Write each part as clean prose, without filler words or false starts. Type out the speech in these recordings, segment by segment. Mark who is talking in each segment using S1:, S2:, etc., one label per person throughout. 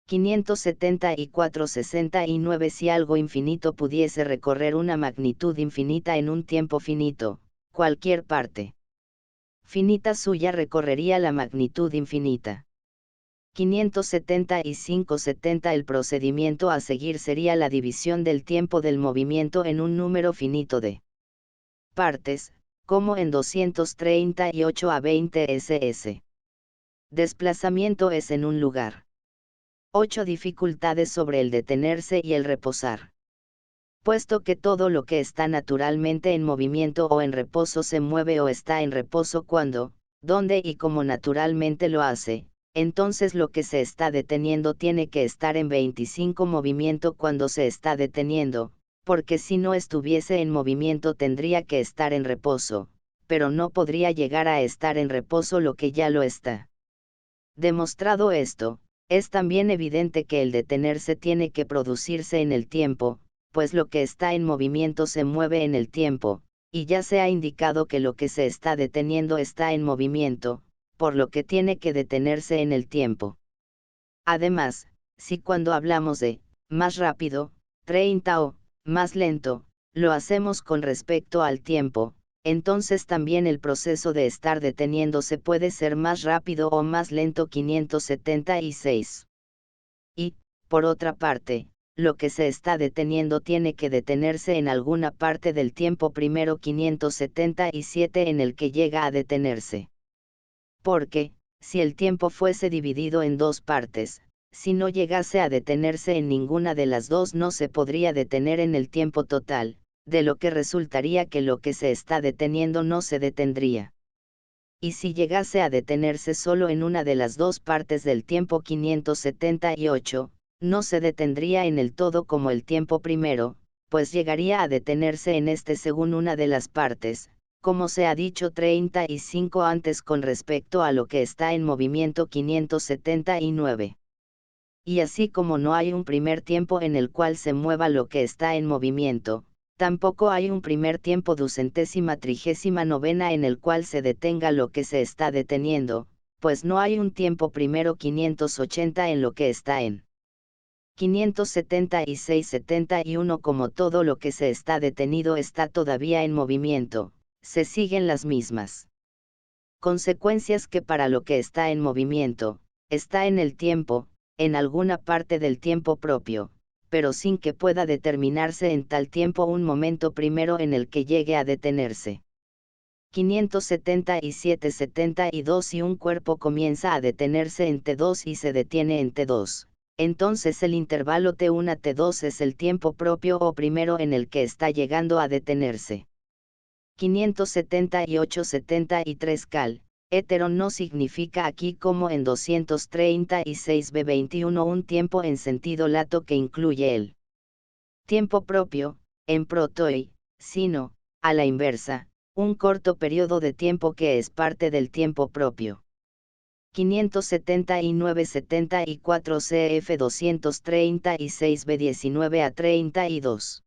S1: 574-69 Si algo infinito pudiese recorrer una magnitud infinita en un tiempo finito, cualquier parte finita suya recorrería la magnitud infinita. 575-70 El procedimiento a seguir sería la división del tiempo del movimiento en un número finito de partes, como en 238 a 20 ss. Desplazamiento es en un lugar. 8 Dificultades sobre el detenerse y el reposar. Puesto que todo lo que está naturalmente en movimiento o en reposo se mueve o está en reposo cuando, donde y como naturalmente lo hace, entonces lo que se está deteniendo tiene que estar en 25 movimiento cuando se está deteniendo, porque si no estuviese en movimiento tendría que estar en reposo, pero no podría llegar a estar en reposo lo que ya lo está. Demostrado esto, es también evidente que el detenerse tiene que producirse en el tiempo, pues lo que está en movimiento se mueve en el tiempo, y ya se ha indicado que lo que se está deteniendo está en movimiento, por lo que tiene que detenerse en el tiempo. Además, si cuando hablamos de más rápido, 30 o más lento, lo hacemos con respecto al tiempo, entonces también el proceso de estar deteniéndose puede ser más rápido o más lento 576. Y, por otra parte, lo que se está deteniendo tiene que detenerse en alguna parte del tiempo primero 577 en el que llega a detenerse. Porque, si el tiempo fuese dividido en dos partes, si no llegase a detenerse en ninguna de las dos no se podría detener en el tiempo total, de lo que resultaría que lo que se está deteniendo no se detendría. Y si llegase a detenerse solo en una de las dos partes del tiempo 578, no se detendría en el todo como el tiempo primero, pues llegaría a detenerse en este según una de las partes, como se ha dicho 35 antes con respecto a lo que está en movimiento 579. Y así como no hay un primer tiempo en el cual se mueva lo que está en movimiento, tampoco hay un primer tiempo 239 en el cual se detenga lo que se está deteniendo, pues no hay un tiempo primero 580 en lo que está en 576-71 como todo lo que se está detenido está todavía en movimiento, se siguen las mismas consecuencias que para lo que está en movimiento, está en el tiempo, en alguna parte del tiempo propio, pero sin que pueda determinarse en tal tiempo un momento primero en el que llegue a detenerse. 577-72 Si un cuerpo comienza a detenerse en T2 y se detiene en T2, entonces el intervalo T1 a T2 es el tiempo propio o primero en el que está llegando a detenerse. 578-73 Cal. Hetero no significa aquí como en 236b21 un tiempo en sentido lato que incluye el tiempo propio, en protoi, sino, a la inversa, un corto periodo de tiempo que es parte del tiempo propio. 579-74 CF 236b19 a 32.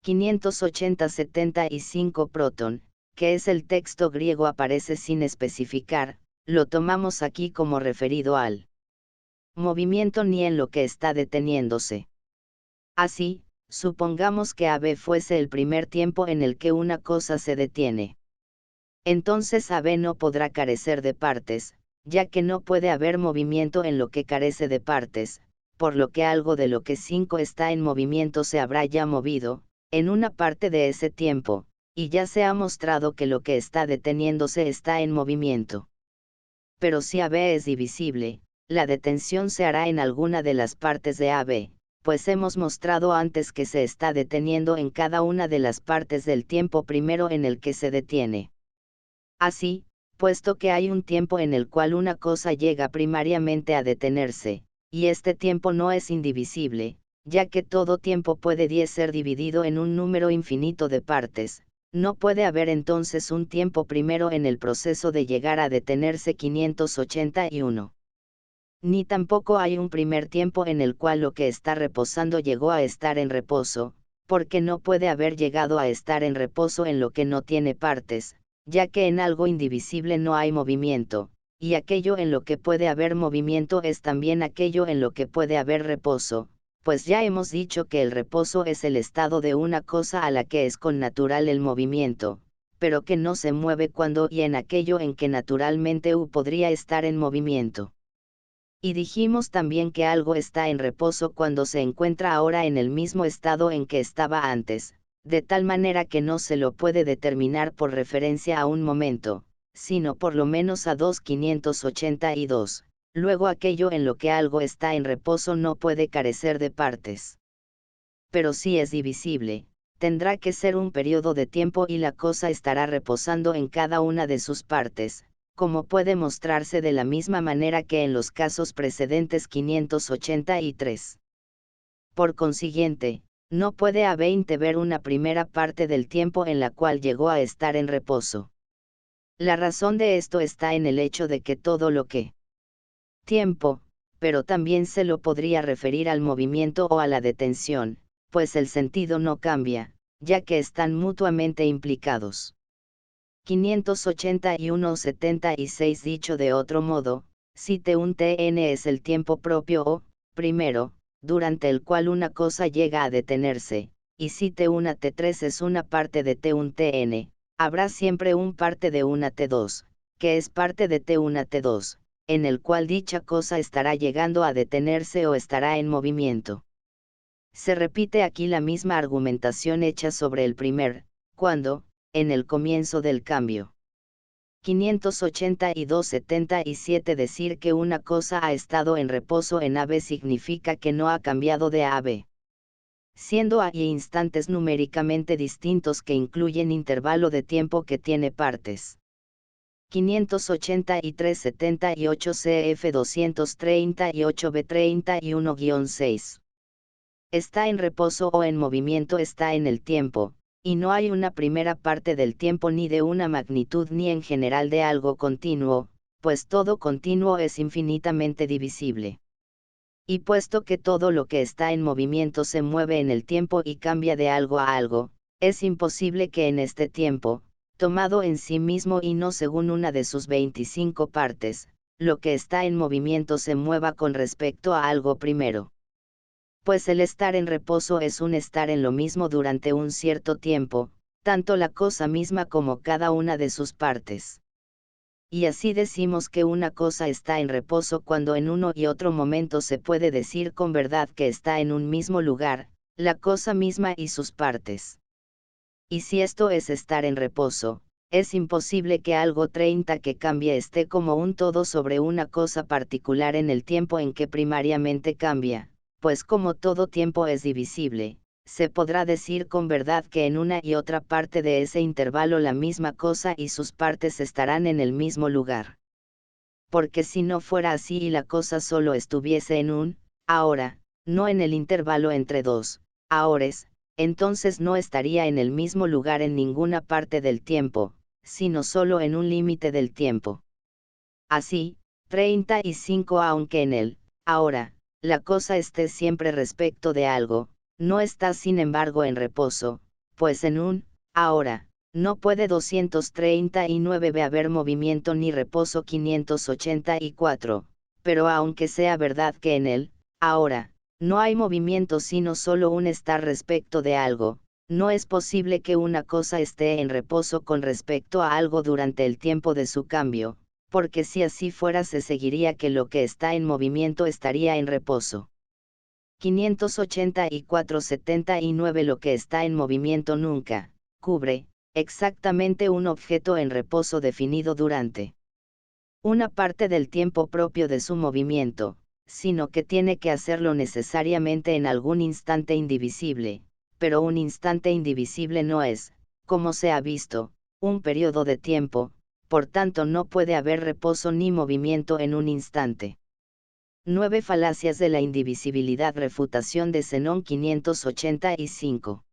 S1: 580-75 Proton, que es el texto griego aparece sin especificar, lo tomamos aquí como referido al movimiento ni en lo que está deteniéndose. Así, supongamos que AB fuese el primer tiempo en el que una cosa se detiene. Entonces AB no podrá carecer de partes, ya que no puede haber movimiento en lo que carece de partes, por lo que algo de lo que 5 está en movimiento se habrá ya movido, en una parte de ese tiempo, y ya se ha mostrado que lo que está deteniéndose está en movimiento. Pero si AB es divisible, la detención se hará en alguna de las partes de AB, pues hemos mostrado antes que se está deteniendo en cada una de las partes del tiempo primero en el que se detiene. Así, puesto que hay un tiempo en el cual una cosa llega primariamente a detenerse, y este tiempo no es indivisible, ya que todo tiempo puede ser dividido en un número infinito de partes, no puede haber entonces un tiempo primero en el proceso de llegar a detenerse 581. Ni tampoco hay un primer tiempo en el cual lo que está reposando llegó a estar en reposo, porque no puede haber llegado a estar en reposo en lo que no tiene partes, ya que en algo indivisible no hay movimiento, y aquello en lo que puede haber movimiento es también aquello en lo que puede haber reposo, pues ya hemos dicho que el reposo es el estado de una cosa a la que es connatural el movimiento, pero que no se mueve cuando y en aquello en que naturalmente podría estar en movimiento. Y dijimos también que algo está en reposo cuando se encuentra ahora en el mismo estado en que estaba antes, de tal manera que no se lo puede determinar por referencia a un momento, sino por lo menos a 582. Luego aquello en lo que algo está en reposo no puede carecer de partes. Pero si es divisible, tendrá que ser un periodo de tiempo y la cosa estará reposando en cada una de sus partes, como puede mostrarse de la misma manera que en los casos precedentes 583. Por consiguiente, no puede A20 ver una primera parte del tiempo en la cual llegó a estar en reposo. La razón de esto está en el hecho de que todo lo que tiempo, pero también se lo podría referir al movimiento o a la detención, pues el sentido no cambia, ya que están mutuamente implicados. 581-76 Dicho de otro modo, si T1-Tn es el tiempo propio o, primero, durante el cual una cosa llega a detenerse, y si T1-T3 es una parte de T1-Tn, habrá siempre un parte de una T2, que es parte de T1-T2, en el cual dicha cosa estará llegando a detenerse o estará en movimiento. Se repite aquí la misma argumentación hecha sobre el primer, cuando, en el comienzo del cambio. 582-77 Decir que una cosa ha estado en reposo en AB significa que no ha cambiado de AB. Siendo hay instantes numéricamente distintos que incluyen intervalo de tiempo que tiene partes. 583-78 CF 238 B 31-6. Está en reposo o en movimiento está en el tiempo, y no hay una primera parte del tiempo ni de una magnitud ni en general de algo continuo, pues todo continuo es infinitamente divisible. Y puesto que todo lo que está en movimiento se mueve en el tiempo y cambia de algo a algo, es imposible que en este tiempo, tomado en sí mismo y no según una de sus 25 partes, lo que está en movimiento se mueva con respecto a algo primero. Pues el estar en reposo es un estar en lo mismo durante un cierto tiempo, tanto la cosa misma como cada una de sus partes. Y así decimos que una cosa está en reposo cuando en uno y otro momento se puede decir con verdad que está en un mismo lugar, la cosa misma y sus partes. Y si esto es estar en reposo, es imposible que algo 30 que cambie esté como un todo sobre una cosa particular en el tiempo en que primariamente cambia, pues como todo tiempo es divisible, se podrá decir con verdad que en una y otra parte de ese intervalo la misma cosa y sus partes estarán en el mismo lugar. Porque si no fuera así y la cosa solo estuviese en un, ahora, no en el intervalo entre dos, ahores, entonces no estaría en el mismo lugar en ninguna parte del tiempo, sino solo en un límite del tiempo. Así, 35 aunque en él, ahora, la cosa esté siempre respecto de algo, no está sin embargo en reposo, pues en un, ahora, no puede 239 haber movimiento ni reposo 584, pero aunque sea verdad que en él, ahora, no hay movimiento sino solo un estar respecto de algo, no es posible que una cosa esté en reposo con respecto a algo durante el tiempo de su cambio, porque si así fuera se seguiría que lo que está en movimiento estaría en reposo. 584-79 Lo que está en movimiento nunca cubre exactamente un objeto en reposo definido durante una parte del tiempo propio de su movimiento, sino que tiene que hacerlo necesariamente en algún instante indivisible, pero un instante indivisible no es, como se ha visto, un periodo de tiempo, por tanto no puede haber reposo ni movimiento en un instante. 9 Falacias de la indivisibilidad. Refutación de Zenón 585.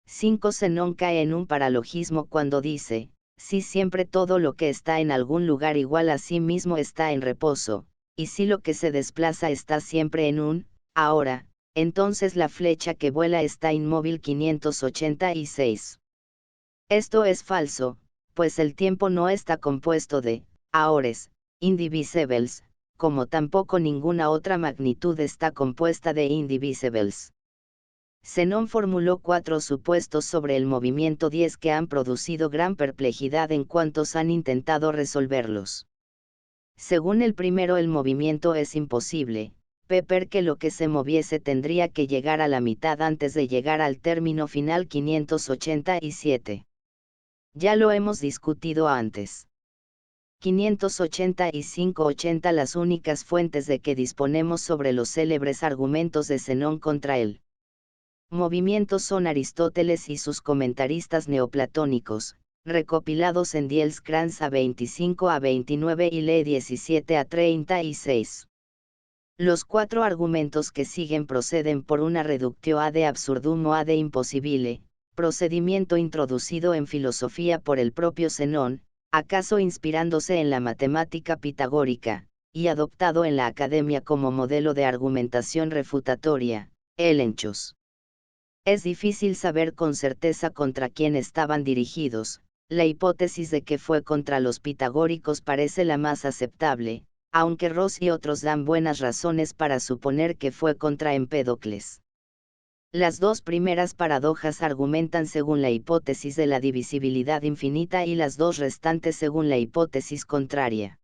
S1: 5 Zenón cae en un paralogismo cuando dice, si siempre todo lo que está en algún lugar igual a sí mismo está en reposo, y si lo que se desplaza está siempre en un, ahora, entonces la flecha que vuela está inmóvil. 586. Esto es falso, pues el tiempo no está compuesto de ahores, indivisibles, como tampoco ninguna otra magnitud está compuesta de indivisibles. Zenón formuló 4 supuestos sobre el movimiento 10 que han producido gran perplejidad en cuantos han intentado resolverlos. Según el primero, el movimiento es imposible, porque lo que se moviese tendría que llegar a la mitad antes de llegar al término final 587. Ya lo hemos discutido antes. 585-80 Las únicas fuentes de que disponemos sobre los célebres argumentos de Zenón contra el movimiento son Aristóteles y sus comentaristas neoplatónicos, recopilados en Diels Kranz A25-29 y Lee 17-36. Los 4 argumentos que siguen proceden por una reductio ad absurdum o ad impossibile, procedimiento introducido en filosofía por el propio Zenón, acaso inspirándose en la matemática pitagórica, y adoptado en la academia como modelo de argumentación refutatoria, Elenchos. Es difícil saber con certeza contra quién estaban dirigidos. La hipótesis de que fue contra los pitagóricos parece la más aceptable, aunque Ross y otros dan buenas razones para suponer que fue contra Empédocles. Las 2 primeras paradojas argumentan según la hipótesis de la divisibilidad infinita y las 2 restantes según la hipótesis contraria.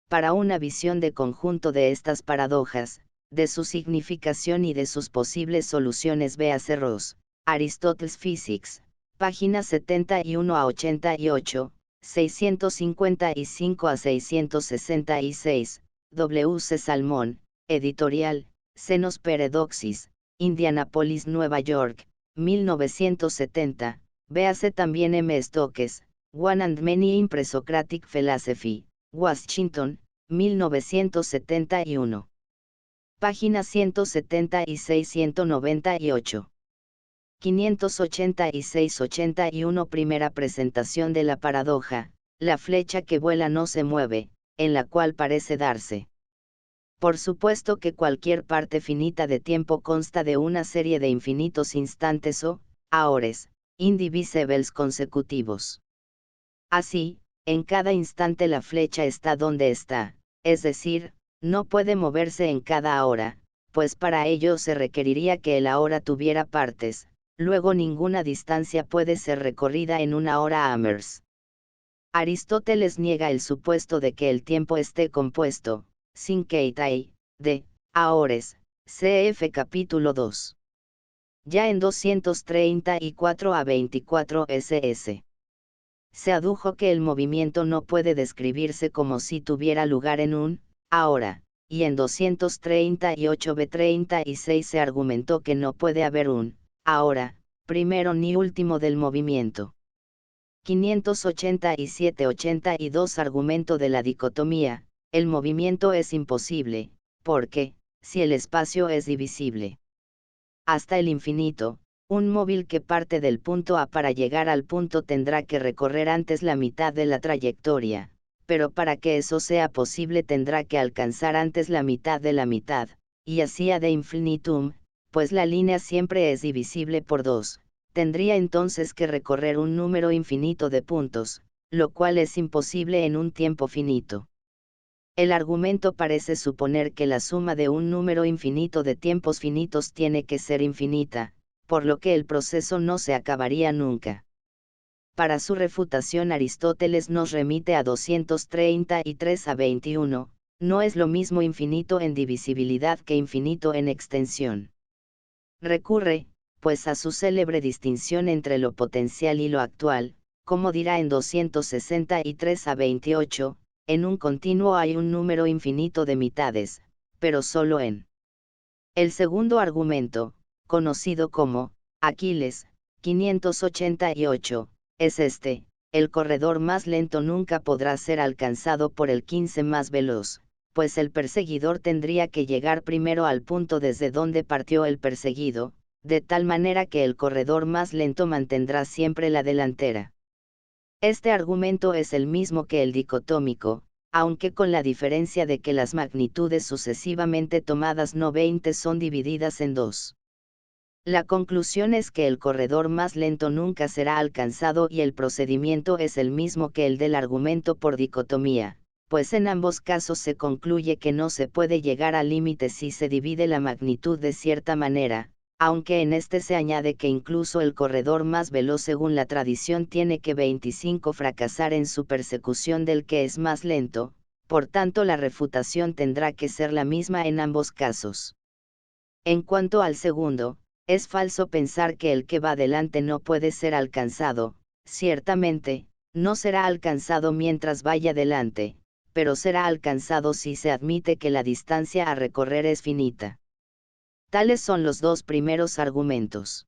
S1: Para una visión de conjunto de estas paradojas, de su significación y de sus posibles soluciones, véase Ross, Aristotle's Physics, páginas 71-88, 655-666, W. C. Salmón, editorial, Xenos Paradoxis, Indianapolis, Nueva York, 1970, véase también M. Stokes, One and Many in Presocratic Philosophy, Washington, 1971. Páginas 176-198. 586-81 Primera presentación de la paradoja, la flecha que vuela no se mueve, en la cual parece darse. Por supuesto que cualquier parte finita de tiempo consta de una serie de infinitos instantes o, ahores, indivisibles consecutivos. Así, en cada instante la flecha está donde está, es decir, no puede moverse en cada hora, pues para ello se requeriría que el ahora tuviera partes, luego ninguna distancia puede ser recorrida en una hora Amers. Aristóteles niega el supuesto de que el tiempo esté compuesto, sin keitai, de ahores, cf. capítulo 2. Ya en 234-24 ss. Se adujo que el movimiento no puede describirse como si tuviera lugar en un ahora, y en 238b-36 se argumentó que no puede haber un ahora, primero ni último del movimiento. 587-82 Argumento de la dicotomía, el movimiento es imposible, porque, si el espacio es divisible hasta el infinito, un móvil que parte del punto A para llegar al punto tendrá que recorrer antes la mitad de la trayectoria, pero para que eso sea posible tendrá que alcanzar antes la mitad de la mitad, y así ad infinitum, pues la línea siempre es divisible por 2, tendría entonces que recorrer un número infinito de puntos, lo cual es imposible en un tiempo finito. El argumento parece suponer que la suma de un número infinito de tiempos finitos tiene que ser infinita, por lo que el proceso no se acabaría nunca. Para su refutación Aristóteles nos remite a 233-21, no es lo mismo infinito en divisibilidad que infinito en extensión. Recurre, pues, a su célebre distinción entre lo potencial y lo actual, como dirá en 263-28, en un continuo hay un número infinito de mitades, pero solo en. El segundo argumento, conocido como Aquiles, 588, es este: el corredor más lento nunca podrá ser alcanzado por el 15 más veloz, pues el perseguidor tendría que llegar primero al punto desde donde partió el perseguido, de tal manera que el corredor más lento mantendrá siempre la delantera. Este argumento es el mismo que el dicotómico, aunque con la diferencia de que las magnitudes sucesivamente tomadas no 20 son divididas en 2. La conclusión es que el corredor más lento nunca será alcanzado y el procedimiento es el mismo que el del argumento por dicotomía, pues en ambos casos se concluye que no se puede llegar al límite si se divide la magnitud de cierta manera, aunque en este se añade que incluso el corredor más veloz según la tradición tiene que 25 fracasar en su persecución del que es más lento, por tanto la refutación tendrá que ser la misma en ambos casos. En cuanto al segundo, es falso pensar que el que va delante no puede ser alcanzado. Ciertamente, no será alcanzado mientras vaya delante, pero será alcanzado si se admite que la distancia a recorrer es finita. Tales son los dos primeros argumentos.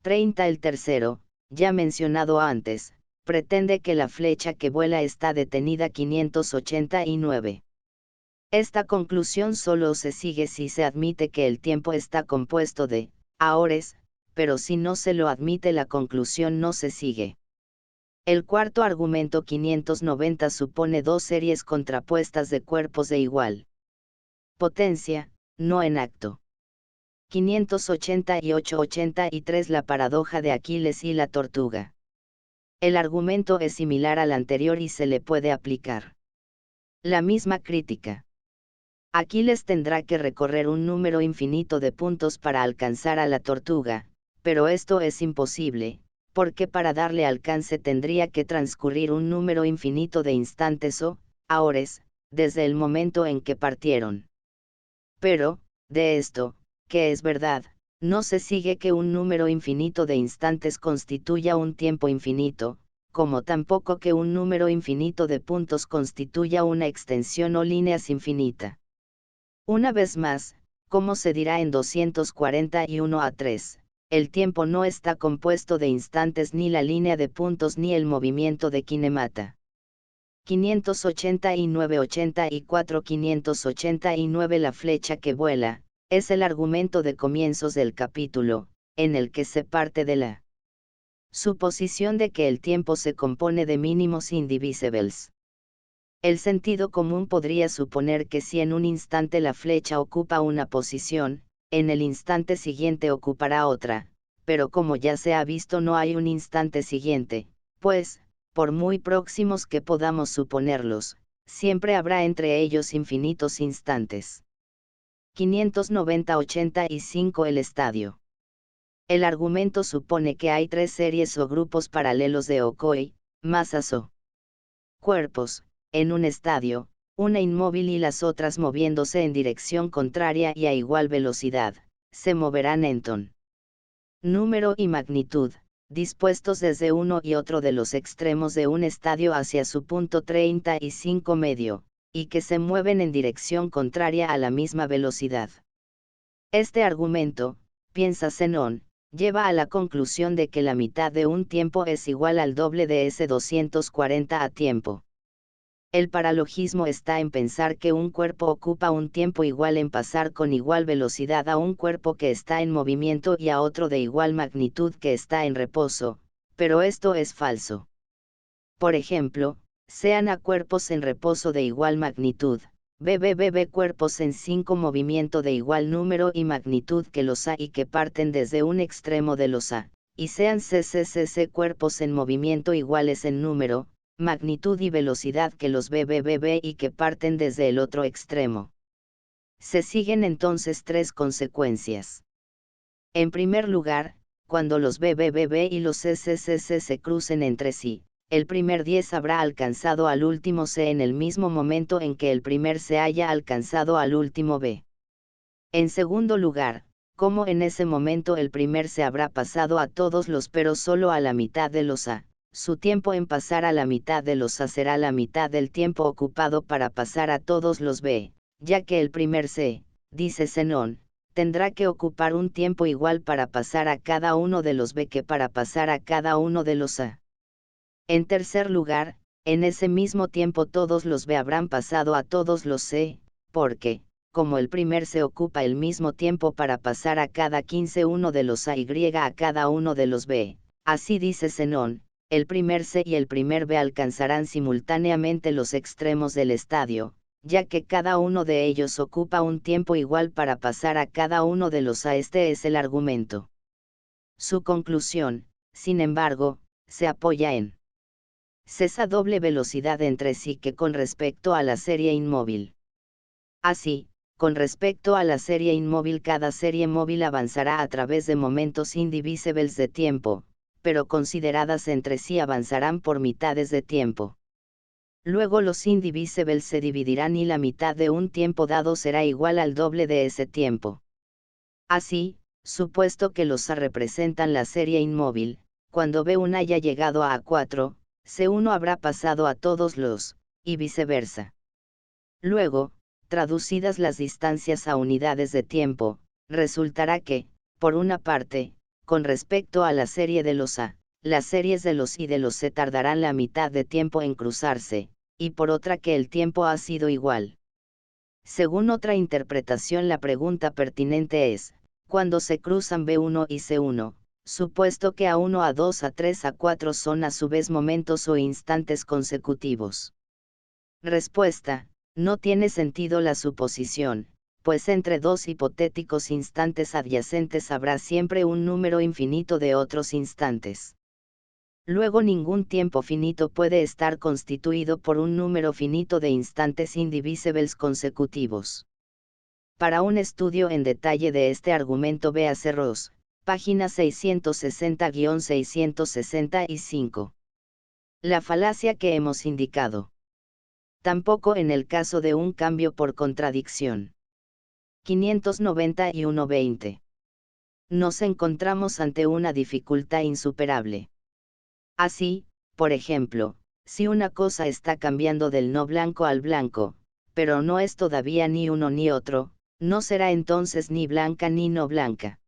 S1: 30. El tercero, ya mencionado antes, pretende que la flecha que vuela está detenida 589. Esta conclusión solo se sigue si se admite que el tiempo está compuesto de ahores, pero si no se lo admite la conclusión no se sigue. El cuarto argumento 590 supone dos series contrapuestas de cuerpos de igual potencia, no en acto. 588-83 La paradoja de Aquiles y la tortuga. El argumento es similar al anterior y se le puede aplicar la misma crítica. Aquiles tendrá que recorrer un número infinito de puntos para alcanzar a la tortuga, pero esto es imposible, porque para darle alcance tendría que transcurrir un número infinito de instantes o ahores, desde el momento en que partieron. Pero, de esto, que es verdad, no se sigue que un número infinito de instantes constituya un tiempo infinito, como tampoco que un número infinito de puntos constituya una extensión o líneas infinita. Una vez más, como se dirá en 241-3, el tiempo no está compuesto de instantes ni la línea de puntos ni el movimiento de kinemata. 589-84-589 La flecha que vuela, es el argumento de comienzos del capítulo, en el que se parte de la suposición de que el tiempo se compone de mínimos indivisibles. El sentido común podría suponer que si en un instante la flecha ocupa una posición, en el instante siguiente ocupará otra, pero como ya se ha visto no hay un instante siguiente, pues, por muy próximos que podamos suponerlos, siempre habrá entre ellos infinitos instantes. 590-85 El estadio. El argumento supone que hay tres series o grupos paralelos de Okoi, masas o cuerpos, en un estadio, una inmóvil y las otras moviéndose en dirección contraria y a igual velocidad, se moverán en número y magnitud, dispuestos desde uno y otro de los extremos de un estadio hacia su punto 35 medio, y que se mueven en dirección contraria a la misma velocidad. Este argumento, piensa Zenón, lleva a la conclusión de que la mitad de un tiempo es igual al doble de ese 240 a tiempo. El paralogismo está en pensar que un cuerpo ocupa un tiempo igual en pasar con igual velocidad a un cuerpo que está en movimiento y a otro de igual magnitud que está en reposo, pero esto es falso. Por ejemplo, sean a cuerpos en reposo de igual magnitud, cuerpos en 5 movimiento de igual número y magnitud que los A y que parten desde un extremo de los A, y sean cuerpos en movimiento iguales en número, magnitud y velocidad que los y que parten desde el otro extremo. Se siguen entonces tres consecuencias. En primer lugar, cuando los y los se crucen entre sí, el primer 10 habrá alcanzado al último C en el mismo momento en que el primer C haya alcanzado al último B. En segundo lugar, como en ese momento el primer C habrá pasado a todos los pero solo a la mitad de los A, su tiempo en pasar a la mitad de los A será la mitad del tiempo ocupado para pasar a todos los B, ya que el primer C, dice Zenón, tendrá que ocupar un tiempo igual para pasar a cada uno de los B que para pasar a cada uno de los A. En tercer lugar, en ese mismo tiempo todos los B habrán pasado a todos los C, porque, como el primer C ocupa el mismo tiempo para pasar a cada 15 uno de los A y a cada uno de los B, así dice Zenón, el primer C y el primer B alcanzarán simultáneamente los extremos del estadio, ya que cada uno de ellos ocupa un tiempo igual para pasar a cada uno de los A. Este es el argumento. Su conclusión, sin embargo, se apoya en cesa doble velocidad entre sí que con respecto a la serie inmóvil. Así, con respecto a la serie inmóvil, cada serie móvil avanzará a través de momentos indivisibles de tiempo, pero consideradas entre sí avanzarán por mitades de tiempo. Luego los indivisibles se dividirán y la mitad de un tiempo dado será igual al doble de ese tiempo. Así, supuesto que los A representan la serie inmóvil, cuando B1 haya llegado a A4, C1 habrá pasado a todos los, y viceversa. Luego, traducidas las distancias a unidades de tiempo, resultará que, por una parte, con respecto a la serie de los A, las series de los I y de los C tardarán la mitad de tiempo en cruzarse, y por otra que el tiempo ha sido igual. Según otra interpretación, la pregunta pertinente es, ¿cuándo se cruzan B1 y C1? Supuesto que A1, A2, A3, A4 son a su vez momentos o instantes consecutivos. Respuesta: no tiene sentido la suposición, pues entre dos hipotéticos instantes adyacentes habrá siempre un número infinito de otros instantes. Luego ningún tiempo finito puede estar constituido por un número finito de instantes indivisibles consecutivos. Para un estudio en detalle de este argumento, véase Ross, página 660-665. La falacia que hemos indicado. Tampoco en el caso de un cambio por contradicción. 591-20. Nos encontramos ante una dificultad insuperable. Así, por ejemplo, si una cosa está cambiando del no blanco al blanco, pero no es todavía ni uno ni otro, no será entonces ni blanca ni no blanca.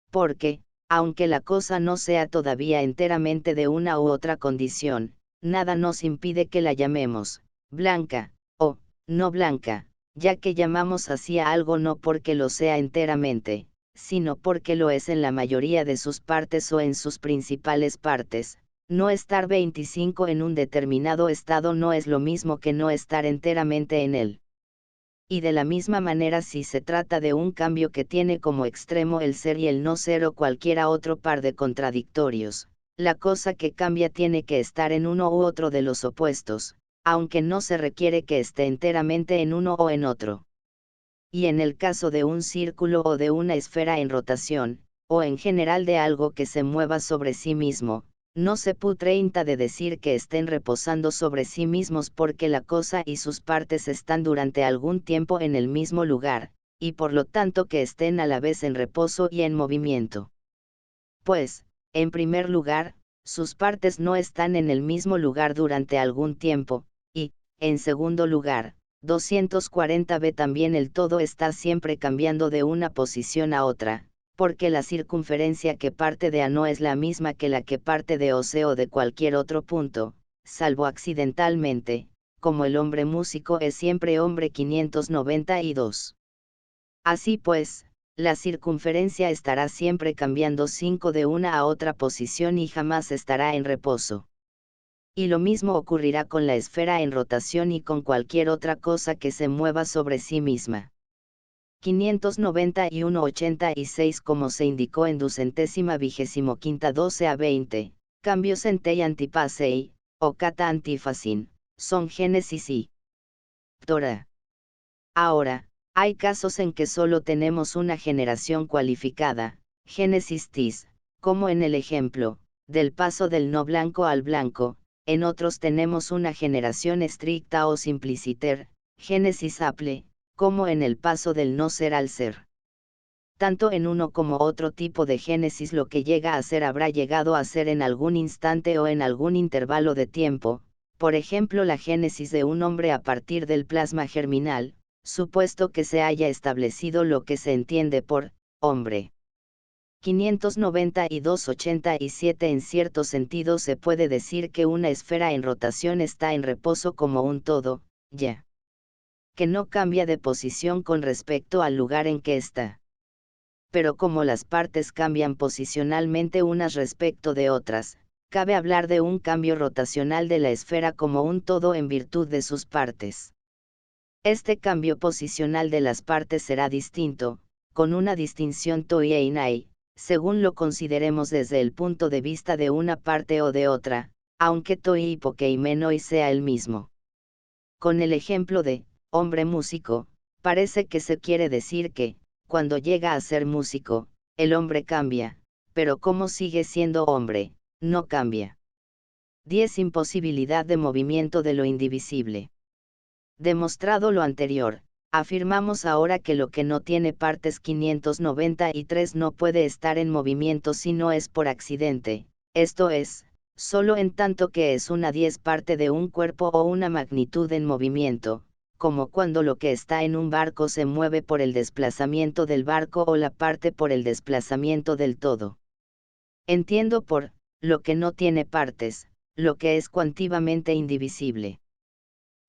S1: Porque, aunque la cosa no sea todavía enteramente de una u otra condición, nada nos impide que la llamemos blanca, o no blanca, ya que llamamos así a algo no porque lo sea enteramente, sino porque lo es en la mayoría de sus partes o en sus principales partes. No estar 25 en un determinado estado no es lo mismo que no estar enteramente en él. Y de la misma manera, si se trata de un cambio que tiene como extremo el ser y el no ser o cualquiera otro par de contradictorios, la cosa que cambia tiene que estar en uno u otro de los opuestos, aunque no se requiere que esté enteramente en uno o en otro. Y en el caso de un círculo o de una esfera en rotación, o en general de algo que se mueva sobre sí mismo, no se trata de decir que estén reposando sobre sí mismos porque la cosa y sus partes están durante algún tiempo en el mismo lugar, y por lo tanto que estén a la vez en reposo y en movimiento. Pues, en primer lugar, sus partes no están en el mismo lugar durante algún tiempo, y, en segundo lugar, 240b también el todo está siempre cambiando de una posición a otra, porque la circunferencia que parte de A no es la misma que la que parte de O, C o de cualquier otro punto, salvo accidentalmente, como el hombre músico es siempre hombre 592. Así pues, la circunferencia estará siempre cambiando 5 de una a otra posición y jamás estará en reposo. Y lo mismo ocurrirá con la esfera en rotación y con cualquier otra cosa que se mueva sobre sí misma. 591-86. Como se indicó en 225 12 a 20, cambios en Tei antipasei, o kata antifasin, son Génesis y Torah. Ahora, hay casos en que solo tenemos una generación cualificada, Génesis tis, como en el ejemplo, del paso del no blanco al blanco. En otros tenemos una generación estricta o simpliciter, Génesis aple, como en el paso del no ser al ser. Tanto en uno como otro tipo de génesis lo que llega a ser habrá llegado a ser en algún instante o en algún intervalo de tiempo, por ejemplo la génesis de un hombre a partir del plasma germinal, supuesto que se haya establecido lo que se entiende por hombre. 592-87. En cierto sentido se puede decir que una esfera en rotación está en reposo como un todo, ya que no cambia de posición con respecto al lugar en que está. Pero como las partes cambian posicionalmente unas respecto de otras, cabe hablar de un cambio rotacional de la esfera como un todo en virtud de sus partes. Este cambio posicional de las partes será distinto, con una distinción toi e nai, según lo consideremos desde el punto de vista de una parte o de otra, aunque toi hipokeimenoi sea el mismo. Con el ejemplo de hombre músico, parece que se quiere decir que, cuando llega a ser músico, el hombre cambia, pero como sigue siendo hombre, no cambia. 10. Imposibilidad de movimiento de lo indivisible. Demostrado lo anterior, afirmamos ahora que lo que no tiene partes 593 no puede estar en movimiento si no es por accidente, esto es, solo en tanto que es una 10 parte de un cuerpo o una magnitud en movimiento, como cuando lo que está en un barco se mueve por el desplazamiento del barco o la parte por el desplazamiento del todo. Entiendo por lo que no tiene partes, lo que es cuantitativamente indivisible.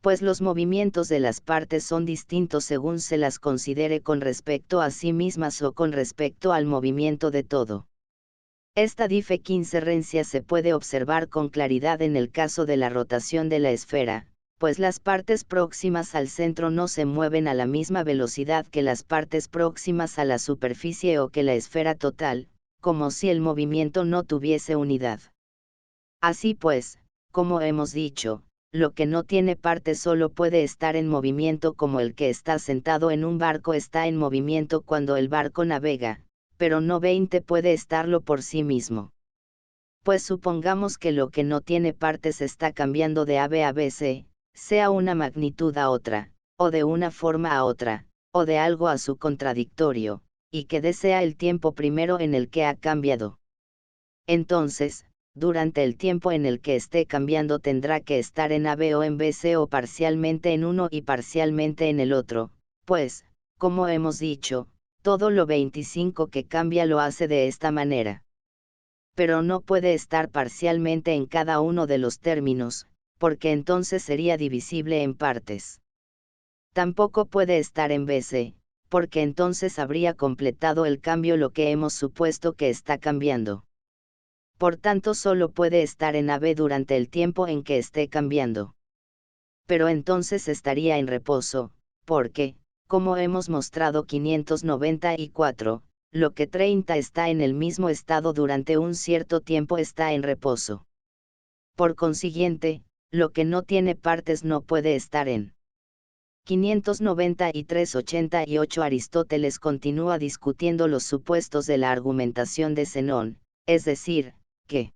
S1: Pues los movimientos de las partes son distintos según se las considere con respecto a sí mismas o con respecto al movimiento de todo. Esta diferencia se puede observar con claridad en el caso de la rotación de la esfera, pues las partes próximas al centro no se mueven a la misma velocidad que las partes próximas a la superficie o que la esfera total, como si el movimiento no tuviese unidad. Así pues, como hemos dicho, lo que no tiene parte solo puede estar en movimiento como el que está sentado en un barco está en movimiento cuando el barco navega, pero no 20 puede estarlo por sí mismo. Pues supongamos que lo que no tiene partes está cambiando de A a B C, sea una magnitud a otra, o de una forma a otra, o de algo a su contradictorio, y que D sea el tiempo primero en el que ha cambiado. Entonces, durante el tiempo en el que esté cambiando tendrá que estar en AB o en BC o parcialmente en uno y parcialmente en el otro, pues, como hemos dicho, todo lo 25 que cambia lo hace de esta manera. Pero no puede estar parcialmente en cada uno de los términos, porque entonces sería divisible en partes. Tampoco puede estar en BC, porque entonces habría completado el cambio lo que hemos supuesto que está cambiando. Por tanto solo puede estar en AB durante el tiempo en que esté cambiando. Pero entonces estaría en reposo, porque, como hemos mostrado 594, lo que 30 está en el mismo estado durante un cierto tiempo está en reposo. Por consiguiente, lo que no tiene partes no puede estar en 593-88. Aristóteles continúa discutiendo los supuestos de la argumentación de Zenón, es decir, que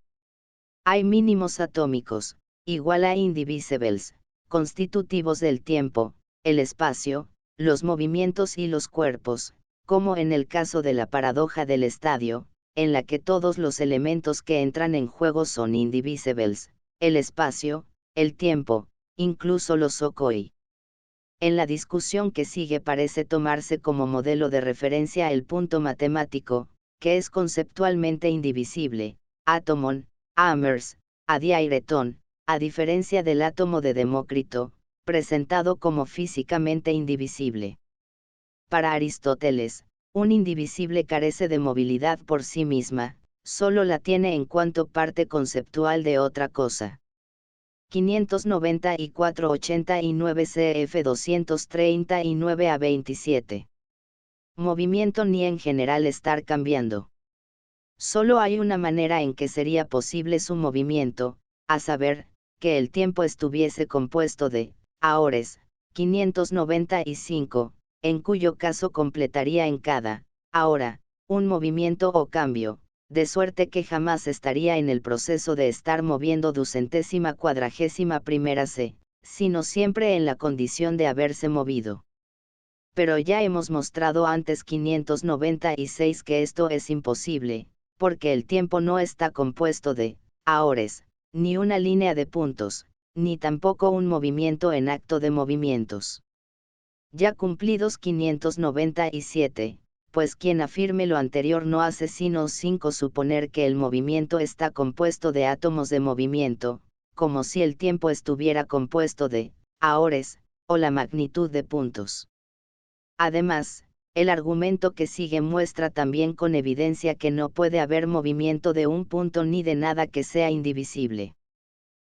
S1: hay mínimos atómicos, igual a indivisibles, constitutivos del tiempo, el espacio, los movimientos y los cuerpos, como en el caso de la paradoja del estadio, en la que todos los elementos que entran en juego son indivisibles, el espacio, el tiempo, incluso los sokoi. En la discusión que sigue parece tomarse como modelo de referencia el punto matemático, que es conceptualmente indivisible, átomon, Amers, a diairetón, a diferencia del átomo de Demócrito, presentado como físicamente indivisible. Para Aristóteles, un indivisible carece de movilidad por sí misma, solo la tiene en cuanto parte conceptual de otra cosa. 594-89 CF 239 a 27. Movimiento ni en general estar cambiando. Solo hay una manera en que sería posible su movimiento, a saber, que el tiempo estuviese compuesto de ahores, 595, en cuyo caso completaría en cada ahora un movimiento o cambio, de suerte que jamás estaría en el proceso de estar moviendo 241 C, sino siempre en la condición de haberse movido. Pero ya hemos mostrado antes 596 que esto es imposible, porque el tiempo no está compuesto de ahores, ni una línea de puntos, ni tampoco un movimiento en acto de movimientos. Ya cumplidos 597, pues quien afirme lo anterior no hace sino 5 suponer que el movimiento está compuesto de átomos de movimiento, como si el tiempo estuviera compuesto de ahores, o la magnitud de puntos. Además, el argumento que sigue muestra también con evidencia que no puede haber movimiento de un punto ni de nada que sea indivisible.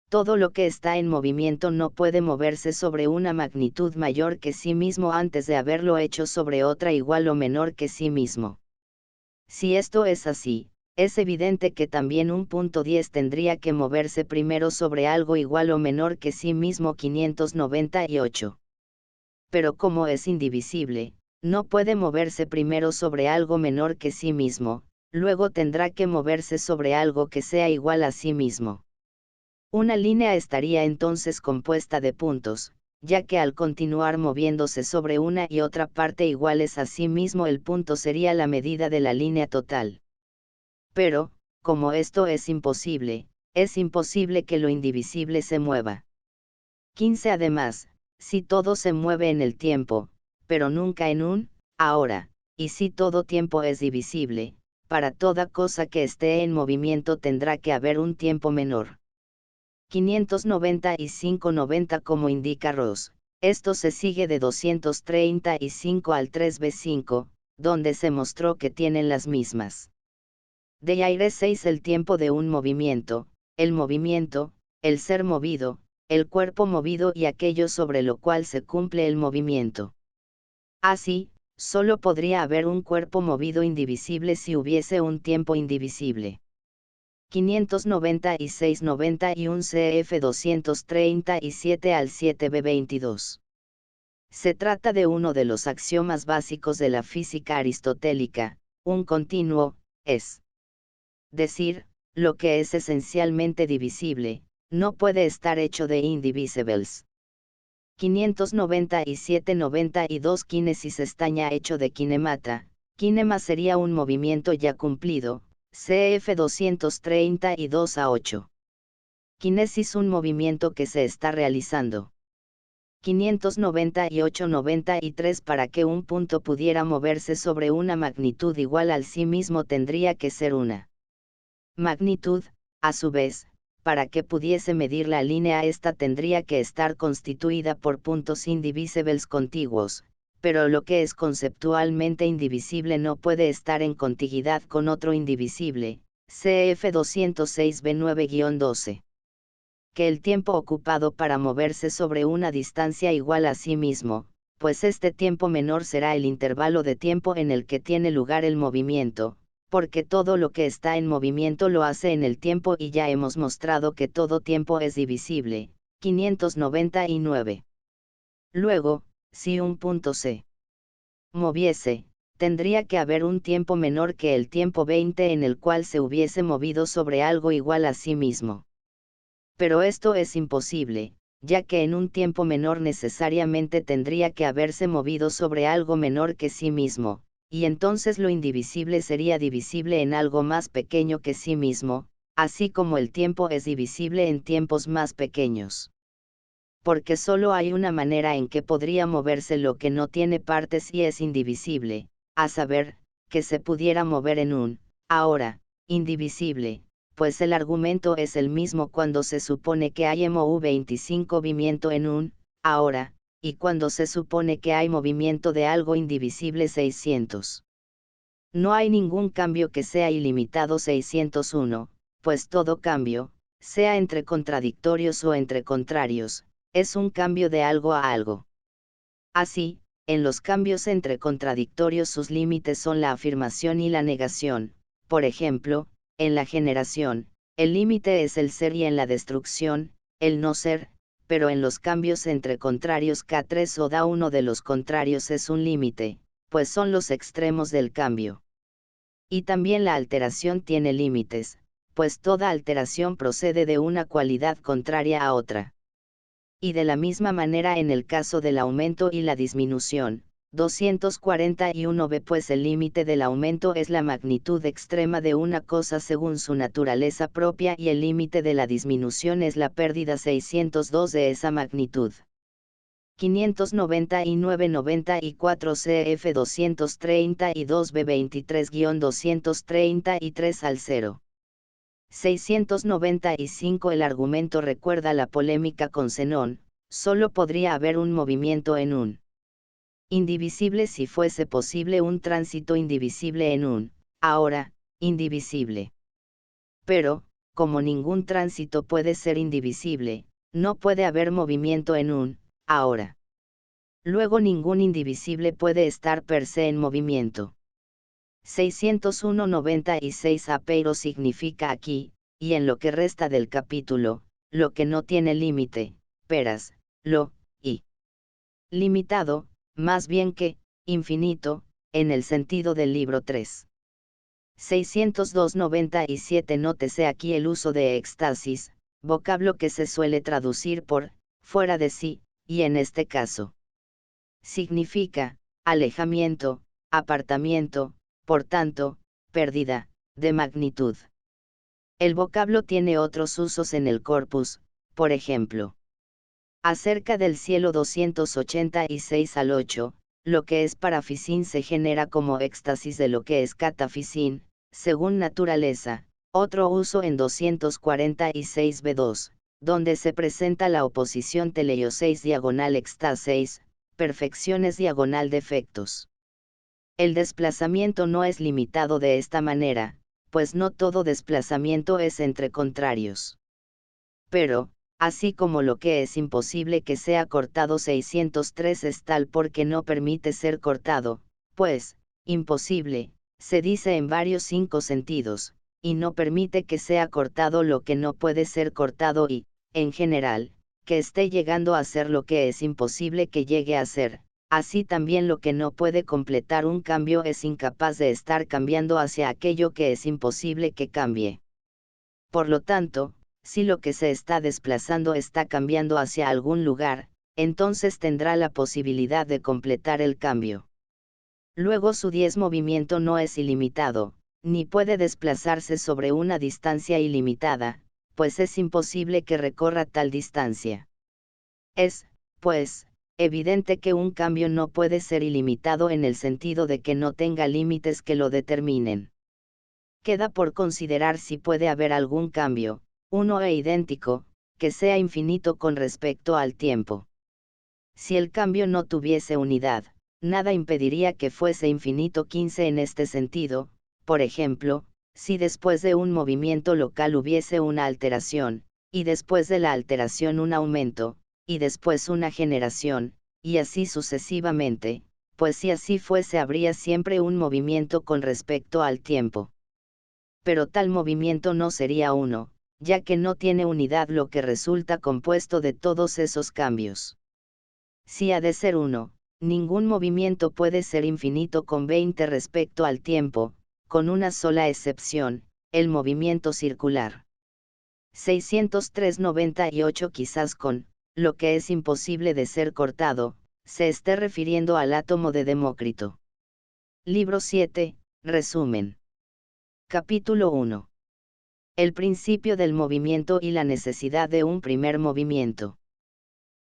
S1: Todo lo que está en movimiento no puede moverse sobre una magnitud mayor que sí mismo antes de haberlo hecho sobre otra igual o menor que sí mismo. Si esto es así, es evidente que también un punto 10 tendría que moverse primero sobre algo igual o menor que sí mismo 598. Pero como es indivisible, no puede moverse primero sobre algo menor que sí mismo, luego tendrá que moverse sobre algo que sea igual a sí mismo. Una línea estaría entonces compuesta de puntos, ya que al continuar moviéndose sobre una y otra parte iguales a sí mismo el punto sería la medida de la línea total. Pero, como esto es imposible que lo indivisible se mueva. 15. Además, si todo se mueve en el tiempo, pero nunca en un ahora, y si todo tiempo es divisible, para toda cosa que esté en movimiento tendrá que haber un tiempo menor. 595-90 como indica Ross. Esto se sigue de 235 al 3b5, donde se mostró que tienen las mismas. De aire 6 el tiempo de un movimiento, el ser movido, el cuerpo movido y aquello sobre lo cual se cumple el movimiento. Así, solo podría haber un cuerpo movido indivisible si hubiese un tiempo indivisible. 596-91 CF 237 al 7b22. Se trata de uno de los axiomas básicos de la física aristotélica: un continuo, es decir, lo que es esencialmente divisible, no puede estar hecho de indivisibles. 597-92 Kinesis estaña hecho de kinemata. Kinema sería un movimiento ya cumplido, CF 232 a 8. Kinesis un movimiento que se está realizando. 598-93 Para que un punto pudiera moverse sobre una magnitud igual al sí mismo tendría que ser una magnitud, a su vez, para que pudiese medir la línea esta tendría que estar constituida por puntos indivisibles contiguos, pero lo que es conceptualmente indivisible no puede estar en contiguidad con otro indivisible, CF 206b9-12. Que el tiempo ocupado para moverse sobre una distancia igual a sí mismo, pues este tiempo menor será el intervalo de tiempo en el que tiene lugar el movimiento, porque todo lo que está en movimiento lo hace en el tiempo y ya hemos mostrado que todo tiempo es divisible. 599. Luego, si un punto se moviese, tendría que haber un tiempo menor que el tiempo 20 en el cual se hubiese movido sobre algo igual a sí mismo. Pero esto es imposible, ya que en un tiempo menor necesariamente tendría que haberse movido sobre algo menor que sí mismo, y entonces lo indivisible sería divisible en algo más pequeño que sí mismo, así como el tiempo es divisible en tiempos más pequeños. Porque solo hay una manera en que podría moverse lo que no tiene partes y es indivisible, a saber, que se pudiera mover en un ahora indivisible, pues el argumento es el mismo cuando se supone que hay MOV25 movimiento en un ahora, y cuando se supone que hay movimiento de algo indivisible 600. No hay ningún cambio que sea ilimitado 601, pues todo cambio, sea entre contradictorios o entre contrarios, es un cambio de algo a algo. Así, en los cambios entre contradictorios sus límites son la afirmación y la negación. Por ejemplo, en la generación, el límite es el ser y en la destrucción, el no ser, pero en los cambios entre contrarios K3 o da uno de los contrarios es un límite, pues son los extremos del cambio. Y también la alteración tiene límites, pues toda alteración procede de una cualidad contraria a otra. Y de la misma manera en el caso del aumento y la disminución, 241b pues el límite del aumento es la magnitud extrema de una cosa según su naturaleza propia y el límite de la disminución es la pérdida 602 de esa magnitud. 599-94 CF 232b 23-233 al 0. 695 El argumento recuerda la polémica con Zenón: solo podría haber un movimiento en un indivisible si fuese posible un tránsito indivisible en un ahora indivisible. Pero, como ningún tránsito puede ser indivisible, no puede haber movimiento en un ahora. Luego ningún indivisible puede estar per se en movimiento. 601-96 Apeiro significa aquí, y en lo que resta del capítulo, lo que no tiene límite, peras, lo, y limitado, más bien que, infinito, en el sentido del libro 3. 602-97 Nótese aquí el uso de éxtasis, vocablo que se suele traducir por, fuera de sí, y en este caso significa, alejamiento, apartamiento, por tanto, pérdida, de magnitud. El vocablo tiene otros usos en el corpus, por ejemplo, acerca del cielo 286 al 8, lo que es parafisín se genera como éxtasis de lo que es catafisín, según naturaleza. Otro uso en 246b2, donde se presenta la oposición teleioseis diagonal éxtasis, perfecciones diagonal defectos. El desplazamiento no es limitado de esta manera, pues no todo desplazamiento es entre contrarios. Pero, así como lo que es imposible que sea cortado 603 es tal porque no permite ser cortado, pues, imposible, se dice en varios 5 sentidos, y no permite que sea cortado lo que no puede ser cortado y, en general, que esté llegando a ser lo que es imposible que llegue a ser. Así también lo que no puede completar un cambio es incapaz de estar cambiando hacia aquello que es imposible que cambie. Por lo tanto, si lo que se está desplazando está cambiando hacia algún lugar, entonces tendrá la posibilidad de completar el cambio. Luego su movimiento no es ilimitado, ni puede desplazarse sobre una distancia ilimitada, pues es imposible que recorra tal distancia. Es, pues, evidente que un cambio no puede ser ilimitado en el sentido de que no tenga límites que lo determinen. Queda por considerar si puede haber algún cambio, uno e idéntico, que sea infinito con respecto al tiempo. Si el cambio no tuviese unidad, nada impediría que fuese infinito 15 en este sentido. Por ejemplo, si después de un movimiento local hubiese una alteración, y después de la alteración un aumento, y después una generación, y así sucesivamente, pues si así fuese habría siempre un movimiento con respecto al tiempo. Pero tal movimiento no sería uno, ya que no tiene unidad lo que resulta compuesto de todos esos cambios. Si ha de ser uno, ningún movimiento puede ser infinito con 20 respecto al tiempo, con una sola excepción, el movimiento circular. 603-98 Quizás con, lo que es imposible de ser cortado, se esté refiriendo al átomo de Demócrito. Libro 7, resumen. Capítulo 1. El principio del movimiento y la necesidad de un primer movimiento.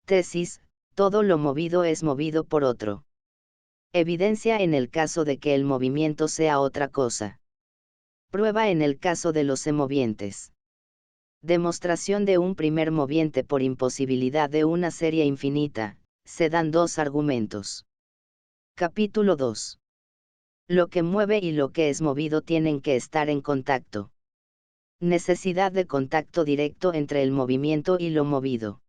S1: Tesis: todo lo movido es movido por otro. Evidencia en el caso de que el movimiento sea otra cosa. Prueba en el caso de los semovientes. Demostración de un primer moviente por imposibilidad de una serie infinita. Se dan dos argumentos. Capítulo 2. Lo que mueve y lo que es movido tienen que estar en contacto. Necesidad de contacto directo entre el movimiento y lo movido.